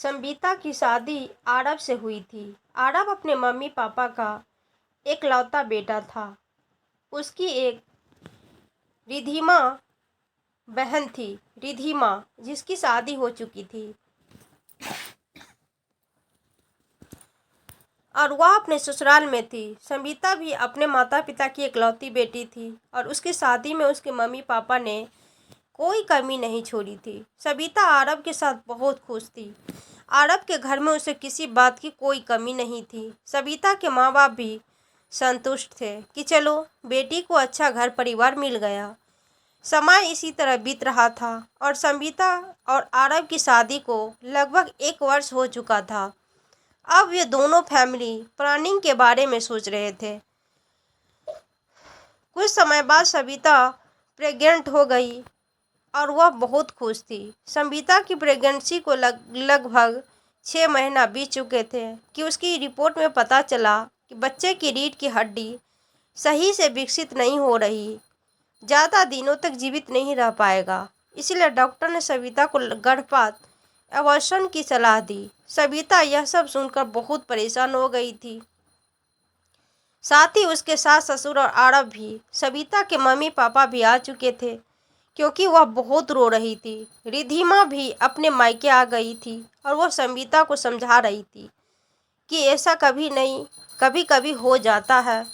संबीता की शादी आरब से हुई थी। आरब अपने मम्मी पापा का एकलौता बेटा था। उसकी एक रिधिमा बहन थी, रिधिमा, जिसकी शादी हो चुकी थी और वह अपने ससुराल में थी। संबीता भी अपने माता पिता की एकलौती बेटी थी और उसकी शादी में उसके मम्मी पापा ने कोई कमी नहीं छोड़ी थी। संबीता आरब के साथ बहुत खुश थी। आरब के घर में उसे किसी बात की कोई कमी नहीं थी। संबीता के माँ बाप भी संतुष्ट थे कि चलो बेटी को अच्छा घर परिवार मिल गया। समय इसी तरह बीत रहा था और संबीता और आरब की शादी को लगभग 1 वर्ष हो चुका था। अब वे दोनों फैमिली प्लानिंग के बारे में सोच रहे थे। कुछ समय बाद संबीता प्रेग्नेंट हो गई और वह बहुत खुश थी। संबीता की प्रेगनेंसी को लगभग 6 महीना बीत चुके थे कि उसकी रिपोर्ट में पता चला कि बच्चे की रीढ़ की हड्डी सही से विकसित नहीं हो रही, ज़्यादा दिनों तक जीवित नहीं रह पाएगा। इसलिए डॉक्टर ने संबीता को गर्भपात अबॉर्शन की सलाह दी। संबीता यह सब सुनकर बहुत परेशान हो गई थी। साथ ही उसके सास ससुर और आरब भी, संबीता के मम्मी पापा भी आ चुके थे क्योंकि वह बहुत रो रही थी। रिधिमा भी अपने मायके आ गई थी और वह संबीता को समझा रही थी कि ऐसा कभी नहीं, कभी कभी हो जाता है।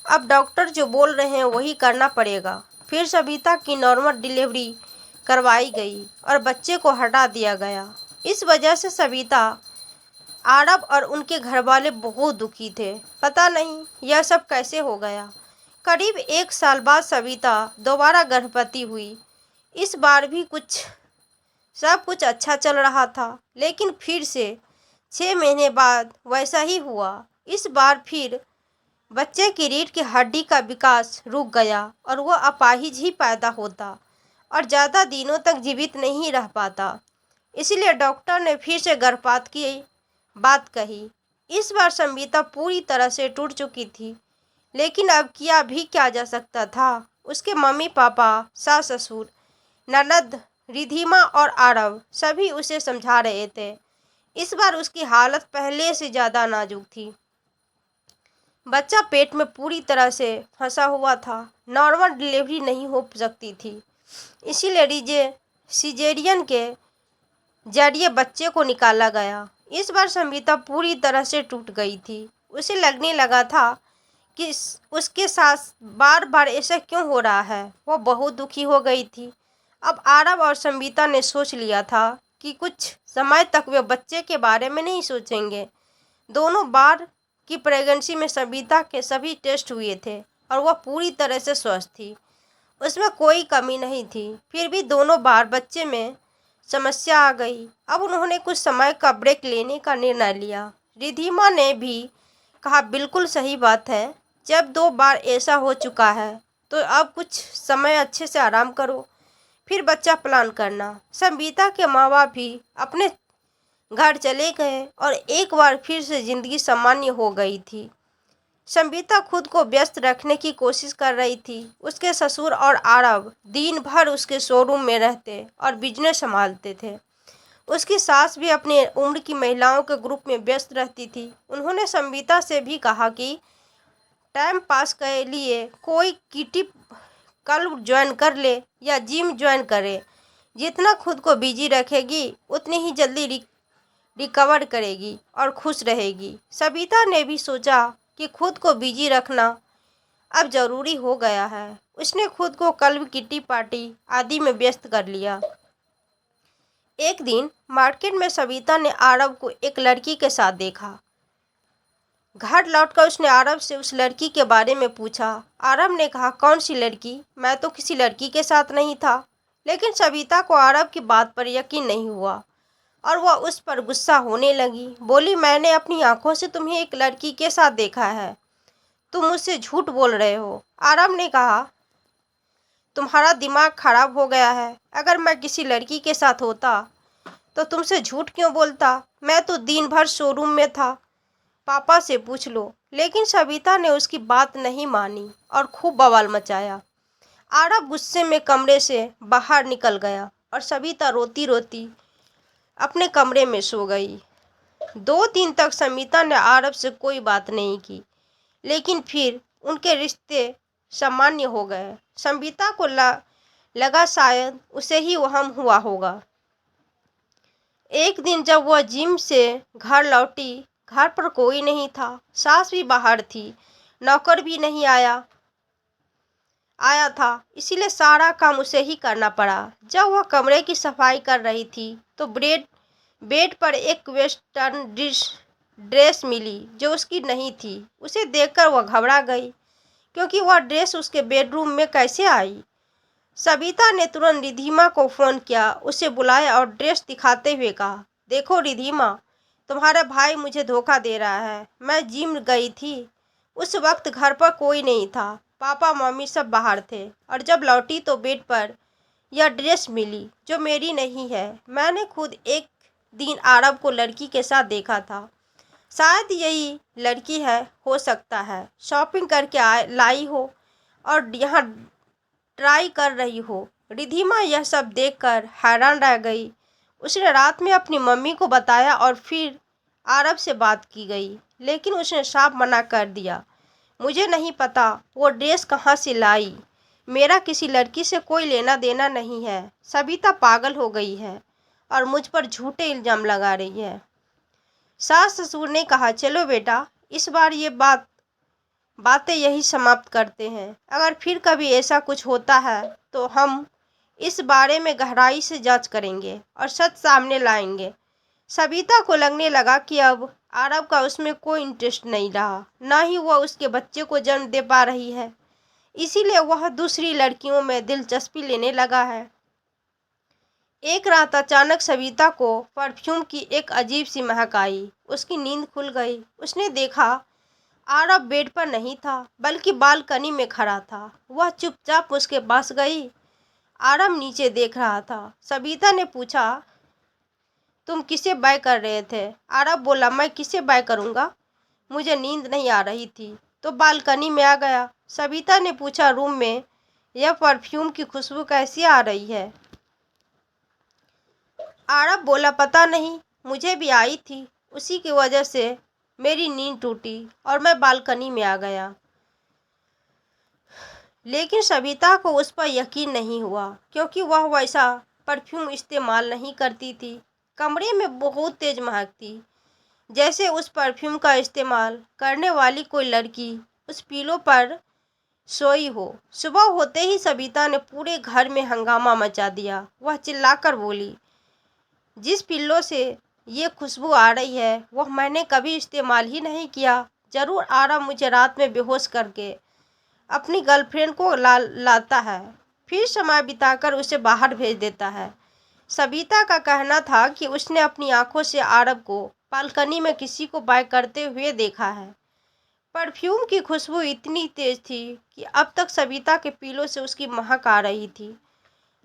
अब डॉक्टर जो बोल रहे हैं वही करना पड़ेगा। फिर संबीता की नॉर्मल डिलीवरी करवाई गई और बच्चे को हटा दिया गया। इस वजह से संबीता, आरब और उनके घरवाले बहुत दुखी थे। पता नहीं यह सब कैसे हो गया। करीब 1 साल बाद संबीता दोबारा गर्भवती हुई। इस बार भी सब कुछ अच्छा चल रहा था, लेकिन फिर से 6 महीने बाद वैसा ही हुआ। इस बार फिर बच्चे की रीढ़ की हड्डी का विकास रुक गया और वह अपाहिज ही पैदा होता और ज़्यादा दिनों तक जीवित नहीं रह पाता। इसलिए डॉक्टर ने फिर से गर्भपात की बात कही। इस बार संबीता पूरी तरह से टूट चुकी थी, लेकिन अब किया भी क्या जा सकता था। उसके मम्मी पापा, सास ससुर, ननद, रिधिमा और आरव सभी उसे समझा रहे थे। इस बार उसकी हालत पहले से ज़्यादा नाजुक थी। बच्चा पेट में पूरी तरह से फंसा हुआ था। नॉर्मल डिलीवरी नहीं हो सकती थी, इसीलिए सिजेरियन के जरिए बच्चे को निकाला गया। इस बार संबीता पूरी तरह से टूट गई थी। उसे लगने लगा था कि उसके साथ बार बार ऐसा क्यों हो रहा है। वो बहुत दुखी हो गई थी। अब आरव और संबीता ने सोच लिया था कि कुछ समय तक वे बच्चे के बारे में नहीं सोचेंगे। दोनों बार की प्रेगनेंसी में संबीता के सभी टेस्ट हुए थे और वह पूरी तरह से स्वस्थ थी। उसमें कोई कमी नहीं थी। फिर भी दोनों बार बच्चे में समस्या आ गई। अब उन्होंने कुछ समय का ब्रेक लेने का निर्णय लिया। रिधिमा ने भी कहा, बिल्कुल सही बात है, जब 2 बार ऐसा हो चुका है तो अब कुछ समय अच्छे से आराम करो, फिर बच्चा प्लान करना। संबीता के माँ बाप भी अपने घर चले गए और एक बार फिर से जिंदगी सामान्य हो गई थी। संबीता खुद को व्यस्त रखने की कोशिश कर रही थी। उसके ससुर और आरव दिन भर उसके शोरूम में रहते और बिजनेस संभालते थे। उसकी सास भी अपने उम्र की महिलाओं के ग्रुप में व्यस्त रहती थी। उन्होंने संबीता से भी कहा कि टाइम पास के लिए कोई किटी क्लब ज्वाइन कर ले या जिम ज्वाइन करे। जितना खुद को बिजी रखेगी उतनी ही जल्दी रिकवर करेगी और खुश रहेगी। संबीता ने भी सोचा कि खुद को बिजी रखना अब ज़रूरी हो गया है। उसने खुद को क्लब, किटी पार्टी आदि में व्यस्त कर लिया। एक दिन मार्केट में संबीता ने आरव को एक लड़की के साथ देखा। घर लौटकर उसने आरव से उस लड़की के बारे में पूछा। आरव ने कहा, कौन सी लड़की? मैं तो किसी लड़की के साथ नहीं था। लेकिन संबीता को आरव की बात पर यकीन नहीं हुआ और वह उस पर गुस्सा होने लगी। बोली, मैंने अपनी आंखों से तुम्हें एक लड़की के साथ देखा है, तुम मुझसे झूठ बोल रहे हो। आरव ने कहा, तुम्हारा दिमाग खराब हो गया है। अगर मैं किसी लड़की के साथ होता तो तुमसे झूठ क्यों बोलता? मैं तो दिन भर शोरूम में था, पापा से पूछ लो। लेकिन संबीता ने उसकी बात नहीं मानी और खूब बवाल मचाया। आरव गुस्से में कमरे से बाहर निकल गया और संबीता रोती रोती अपने कमरे में सो गई। 2 दिन तक समीता ने आरब से कोई बात नहीं की, लेकिन फिर उनके रिश्ते सामान्य हो गए। समीता को लगा शायद उसे ही वहम हुआ होगा। एक दिन जब वह जिम से घर लौटी, घर पर कोई नहीं था। सास भी बाहर थी, नौकर भी नहीं आया था, इसीलिए सारा काम उसे ही करना पड़ा। जब वह कमरे की सफाई कर रही थी तो बेड पर एक वेस्टर्न ड्रेस मिली जो उसकी नहीं थी। उसे देखकर वह घबरा गई, क्योंकि वह ड्रेस उसके बेडरूम में कैसे आई। सविता ने तुरंत रिधिमा को फ़ोन किया, उसे बुलाया और ड्रेस दिखाते हुए कहा, देखो रिधिमा, तुम्हारा भाई मुझे धोखा दे रहा है। मैं जिम गई थी, उस वक्त घर पर कोई नहीं था, पापा मम्मी सब बाहर थे, और जब लौटी तो बेड पर यह ड्रेस मिली जो मेरी नहीं है। मैंने खुद एक दिन आरब को लड़की के साथ देखा था, शायद यही लड़की है, हो सकता है शॉपिंग करके लाई हो और यहाँ ट्राई कर रही हो। रिधिमा यह सब देखकर हैरान रह गई। उसने रात में अपनी मम्मी को बताया और फिर आरब से बात की गई, लेकिन उसने साफ मना कर दिया, मुझे नहीं पता वो ड्रेस कहाँ से लाई, मेरा किसी लड़की से कोई लेना देना नहीं है। सविता पागल हो गई है और मुझ पर झूठे इल्ज़ाम लगा रही है। सास ससुर ने कहा, चलो बेटा, इस बार ये बातें यही समाप्त करते हैं। अगर फिर कभी ऐसा कुछ होता है तो हम इस बारे में गहराई से जांच करेंगे और सच सामने लाएंगे। सविता को लगने लगा कि अब आरब का उसमें कोई इंटरेस्ट नहीं रहा, ना ही वह उसके बच्चे को जन्म दे पा रही है, इसीलिए वह दूसरी लड़कियों में दिलचस्पी लेने लगा है। एक रात अचानक सविता को परफ्यूम की एक अजीब सी महक आई। उसकी नींद खुल गई। उसने देखा आरब बेड पर नहीं था, बल्कि बालकनी में खड़ा था। वह चुपचाप उसके पास गई। आरब नीचे देख रहा था। सविता ने पूछा, तुम किसे बाय कर रहे थे? आरब बोला, मैं किसे बाय करूँगा, मुझे नींद नहीं आ रही थी तो बालकनी में आ गया। सविता ने पूछा, रूम में यह परफ्यूम की खुशबू कैसी आ रही है? आरब बोला, पता नहीं, मुझे भी आई थी, उसी की वजह से मेरी नींद टूटी और मैं बालकनी में आ गया। लेकिन सविता को उस पर यकीन नहीं हुआ, क्योंकि वह वैसा परफ्यूम इस्तेमाल नहीं करती थी। कमरे में बहुत तेज महक थी, जैसे उस परफ्यूम का इस्तेमाल करने वाली कोई लड़की उस पिलो पर सोई हो। सुबह होते ही सविता ने पूरे घर में हंगामा मचा दिया। वह चिल्लाकर बोली, जिस पिल्लो से ये खुशबू आ रही है वह मैंने कभी इस्तेमाल ही नहीं किया। ज़रूर आरब मुझे रात में बेहोश करके अपनी गर्लफ्रेंड को लाता है, फिर समय बिताकर उसे बाहर भेज देता है। सविता का कहना था कि उसने अपनी आंखों से आरब को बालकनी में किसी को बाय करते हुए देखा है। परफ्यूम की खुशबू इतनी तेज थी कि अब तक सविता के पीलों से उसकी महक आ रही थी,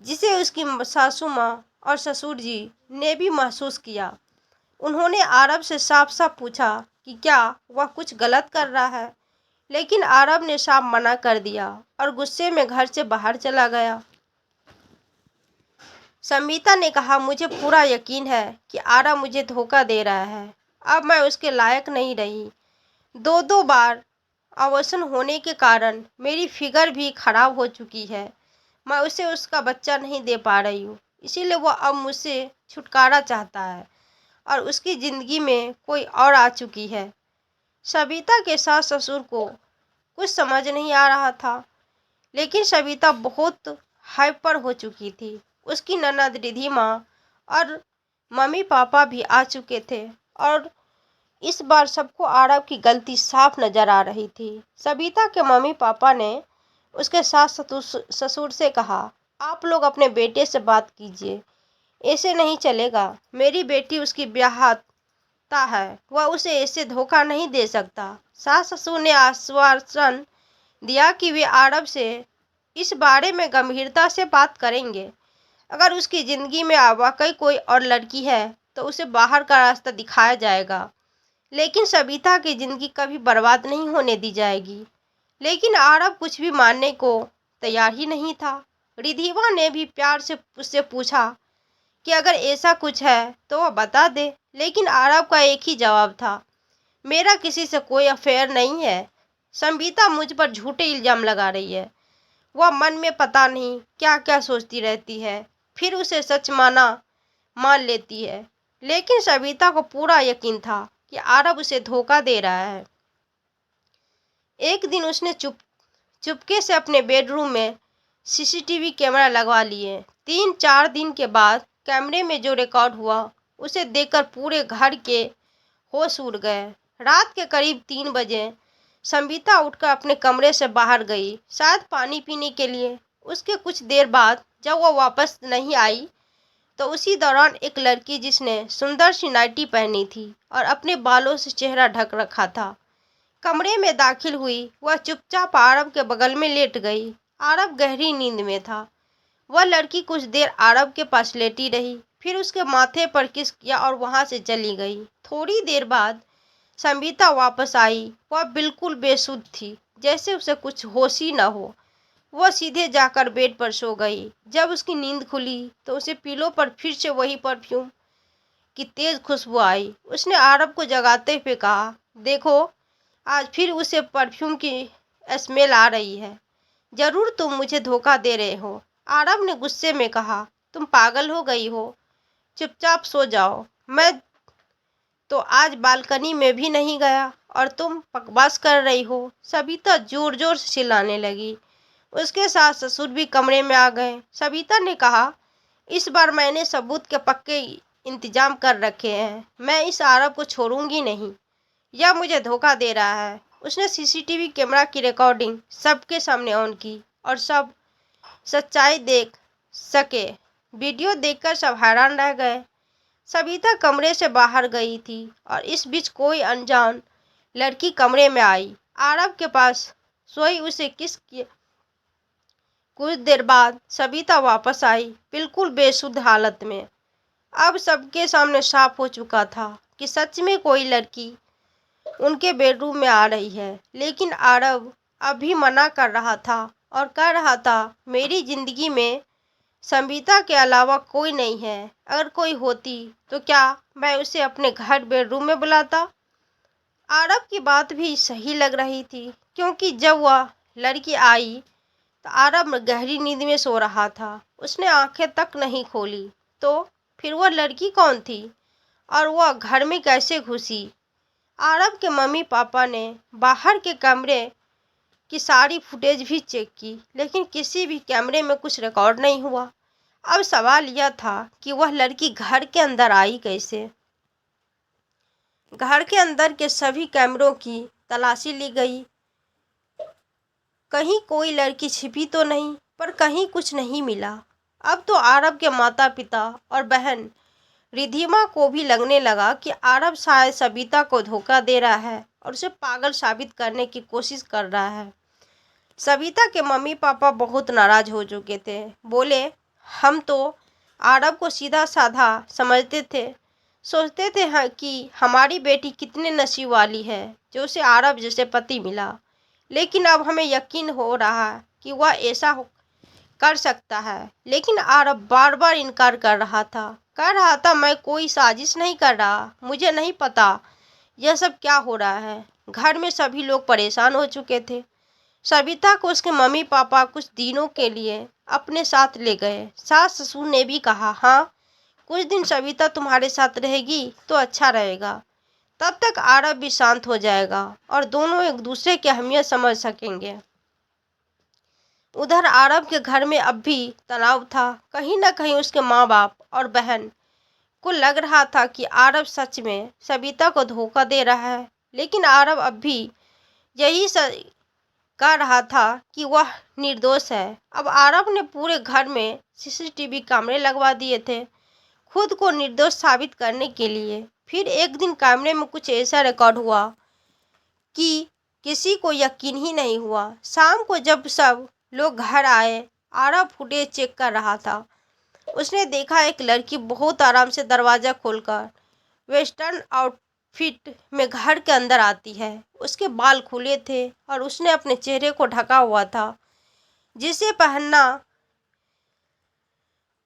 जिसे उसकी सासू माँ और ससुर जी ने भी महसूस किया। उन्होंने आरब से साफ साफ पूछा कि क्या वह कुछ गलत कर रहा है, लेकिन आरब ने साफ मना कर दिया और गुस्से में घर से बाहर चला गया। सविता ने कहा, मुझे पूरा यकीन है कि आरब मुझे धोखा दे रहा है। अब मैं उसके लायक नहीं रही। 2 बार अबॉर्शन होने के कारण मेरी फिगर भी खराब हो चुकी है। मैं उसे उसका बच्चा नहीं दे पा रही हूँ, इसीलिए वह अब मुझसे छुटकारा चाहता है और उसकी ज़िंदगी में कोई और आ चुकी है। सविता के सास ससुर को कुछ समझ नहीं आ रहा था, लेकिन सविता बहुत हाइपर हो चुकी थी। उसकी ननद रिधिमा और मम्मी पापा भी आ चुके थे और इस बार सबको आरब की गलती साफ नजर आ रही थी। सविता के मम्मी पापा ने उसके सास ससुर से कहा, आप लोग अपने बेटे से बात कीजिए, ऐसे नहीं चलेगा। मेरी बेटी उसकी ब्याहता है, वह उसे ऐसे धोखा नहीं दे सकता। सास ससुर ने आश्वासन दिया कि वे आरब से इस बारे में गंभीरता से बात करेंगे। अगर उसकी ज़िंदगी में वाकई कोई और लड़की है तो उसे बाहर का रास्ता दिखाया जाएगा, लेकिन सविता की ज़िंदगी कभी बर्बाद नहीं होने दी जाएगी। लेकिन आरब कुछ भी मानने को तैयार ही नहीं था। रिधिमा ने भी प्यार से उससे पूछा कि अगर ऐसा कुछ है तो वह बता दे, लेकिन आरव का एक ही जवाब था, मेरा किसी से कोई अफेयर नहीं है। संगीता मुझ पर झूठे इल्जाम लगा रही है। वह मन में पता नहीं क्या क्या सोचती रहती है, फिर उसे सच मान लेती है। लेकिन सविता को पूरा यकीन था कि आरव उसे धोखा दे रहा है। एक दिन उसने चुपके से अपने बेडरूम में सीसीटीवी कैमरा लगवा लिए। 3-4 दिन के बाद कैमरे में जो रिकॉर्ड हुआ उसे देखकर पूरे घर के होश उड़ गए। रात के करीब 3 बजे संगीता उठकर अपने कमरे से बाहर गई, शायद पानी पीने के लिए। उसके कुछ देर बाद जब वह वापस नहीं आई तो उसी दौरान एक लड़की जिसने सुंदर सी नाइटी पहनी थी और अपने बालों से चेहरा ढक रखा था, कमरे में दाखिल हुई। वह चुपचाप आरव के बगल में लेट गई। आरव गहरी नींद में था। वह लड़की कुछ देर आरव के पास लेटी रही, फिर उसके माथे पर किस किया और वहां से चली गई। थोड़ी देर बाद संगीता वापस आई। वह बिल्कुल बेसुध थी, जैसे उसे कुछ होश ही न हो। वह सीधे जाकर बेड पर सो गई। जब उसकी नींद खुली तो उसे पिलो पर फिर से वही परफ्यूम की तेज खुशबू आई। उसने आरव को जगाते हुए कहा, देखो, आज फिर उसे परफ्यूम की स्मेल आ रही है। जरूर तुम मुझे धोखा दे रहे हो। आरव ने गुस्से में कहा, तुम पागल हो गई हो, चुपचाप सो जाओ। मैं तो आज बालकनी में भी नहीं गया और तुम बकवास कर रही हो। सविता जोर जोर से चिल्लाने लगी। उसके सास ससुर भी कमरे में आ गए। सविता ने कहा, इस बार मैंने सबूत के पक्के इंतजाम कर रखे हैं। मैं इस आरव को छोड़ूंगी नहीं। यह मुझे धोखा दे रहा है। उसने सीसीटीवी कैमरा की रिकॉर्डिंग सबके सामने ऑन की और सब सच्चाई देख सके। वीडियो देखकर सब हैरान रह गए। सविता कमरे से बाहर गई थी और इस बीच कोई अनजान लड़की कमरे में आई, आरव के पास सोई उसे किस किया। कुछ देर बाद सविता वापस आई, बिल्कुल बेसुध हालत में। अब सबके सामने साफ हो चुका था कि सच में कोई लड़की उनके बेडरूम में आ रही है। लेकिन आरव अभी मना कर रहा था और कह रहा था, मेरी जिंदगी में संगीता के अलावा कोई नहीं है। अगर कोई होती तो क्या मैं उसे अपने घर बेडरूम में बुलाता। आरव की बात भी सही लग रही थी, क्योंकि जब वह लड़की आई तो आरव गहरी नींद में सो रहा था। उसने आंखें तक नहीं खोली। तो फिर वह लड़की कौन थी और वह घर में कैसे घुसी। आरव के मम्मी पापा ने बाहर के कमरे की सारी फुटेज भी चेक की, लेकिन किसी भी कैमरे में कुछ रिकॉर्ड नहीं हुआ। अब सवाल यह था कि वह लड़की घर के अंदर आई कैसे। घर के अंदर के सभी कैमरों की तलाशी ली गई। कहीं कोई लड़की छिपी तो नहीं, पर कहीं कुछ नहीं मिला। अब तो आरव के माता पिता और बहन रिधिमा को भी लगने लगा कि आरव शायद सविता को धोखा दे रहा है और उसे पागल साबित करने की कोशिश कर रहा है। सविता के मम्मी पापा बहुत नाराज हो चुके थे। बोले, हम तो आरव को सीधा साधा समझते थे, सोचते थे कि हमारी बेटी कितने नसीब वाली है जो उसे आरव जैसे पति मिला। लेकिन अब हमें यकीन हो रहा है कि वह ऐसा कर सकता है। लेकिन आरव बार बार इनकार कर रहा था, कह रहा था, मैं कोई साजिश नहीं कर रहा, मुझे नहीं पता यह सब क्या हो रहा है। घर में सभी लोग परेशान हो चुके थे। सविता को उसके मम्मी पापा कुछ दिनों के लिए अपने साथ ले गए। सास ससुर ने भी कहा, हाँ, कुछ दिन सविता तुम्हारे साथ रहेगी तो अच्छा रहेगा। तब तक आरव भी शांत हो जाएगा और दोनों एक दूसरे की अहमियत समझ सकेंगे। उधर आरव के घर में अब भी तनाव था। कहीं न कहीं उसके माँ बाप और बहन को लग रहा था कि आरव सच में सविता को धोखा दे रहा है। लेकिन आरव अब भी यही कह रहा था कि वह निर्दोष है। अब आरव ने पूरे घर में सीसीटीवी कैमरे लगवा दिए थे, खुद को निर्दोष साबित करने के लिए। फिर एक दिन कैमरे में कुछ ऐसा रिकॉर्ड हुआ कि किसी को यकीन ही नहीं हुआ। शाम को जब सब लोग घर आए, आरव फुटेज चेक कर रहा था। उसने देखा एक लड़की बहुत आराम से दरवाज़ा खोलकर वेस्टर्न आउटफिट में घर के अंदर आती है। उसके बाल खुले थे और उसने अपने चेहरे को ढका हुआ था, जिसे पहनना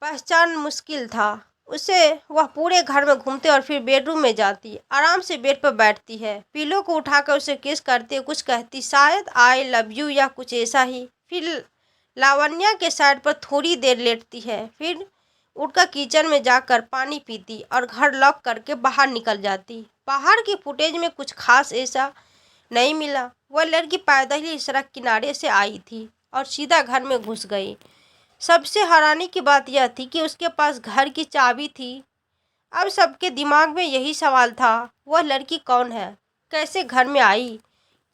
पहचान मुश्किल था। उसे वह पूरे घर में घूमते और फिर बेडरूम में जाती, आराम से बेड पर बैठती है, पिलो को उठाकर उसे किस करते, कुछ कहती, शायद आई लव यू या कुछ ऐसा ही। फिर लावण्या के साइड पर थोड़ी देर लेटती है, फिर उठकर किचन में जाकर पानी पीती और घर लॉक करके बाहर निकल जाती। बाहर की फुटेज में कुछ खास ऐसा नहीं मिला। वह लड़की पैदल ही सड़क किनारे से आई थी और सीधा घर में घुस गई। सबसे हैरानी की बात यह थी कि उसके पास घर की चाबी थी। अब सबके दिमाग में यही सवाल था, वह लड़की कौन है, कैसे घर में आई,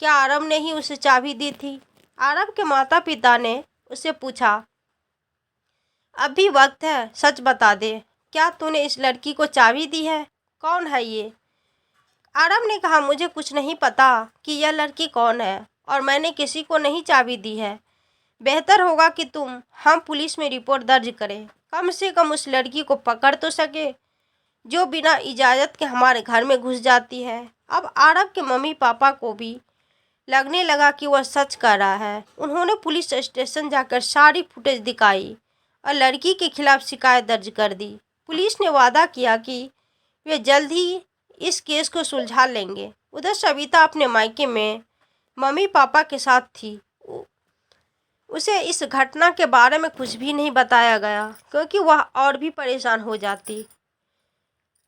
क्या आरव ने ही उसे चाबी दी थी। आरव के माता पिता ने उससे पूछा, अभी वक्त है, सच बता दे, क्या तूने इस लड़की को चाबी दी है, कौन है ये। आरव ने कहा, मुझे कुछ नहीं पता कि यह लड़की कौन है और मैंने किसी को नहीं चाबी दी है। बेहतर होगा कि हम पुलिस में रिपोर्ट दर्ज करें, कम से कम उस लड़की को पकड़ तो सके जो बिना इजाज़त के हमारे घर में घुस जाती है। अब आरव के मम्मी पापा को भी लगने लगा कि वह सच कह रहा है। उन्होंने पुलिस स्टेशन जाकर सारी फुटेज दिखाई और लड़की के खिलाफ शिकायत दर्ज कर दी। पुलिस ने वादा किया कि वे जल्द ही इस केस को सुलझा लेंगे। उधर सविता अपने मायके में मम्मी पापा के साथ थी। उसे इस घटना के बारे में कुछ भी नहीं बताया गया क्योंकि वह और भी परेशान हो जाती।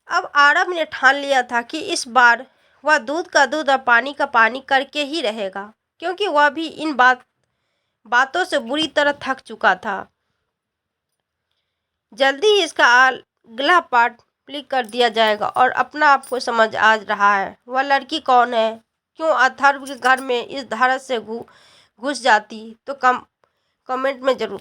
अब आरव ने ठान लिया था कि इस बार वह दूध का दूध और पानी का पानी करके ही रहेगा, क्योंकि वह भी इन बातों से बुरी तरह थक चुका था। जल्दी ही इसका अगला पार्ट क्लिक कर दिया जाएगा और अपना आपको समझ आ रहा है वह लड़की कौन है, क्यों अथर्व के घर में इस धारा से घुस जाती, तो कमेंट में जरूर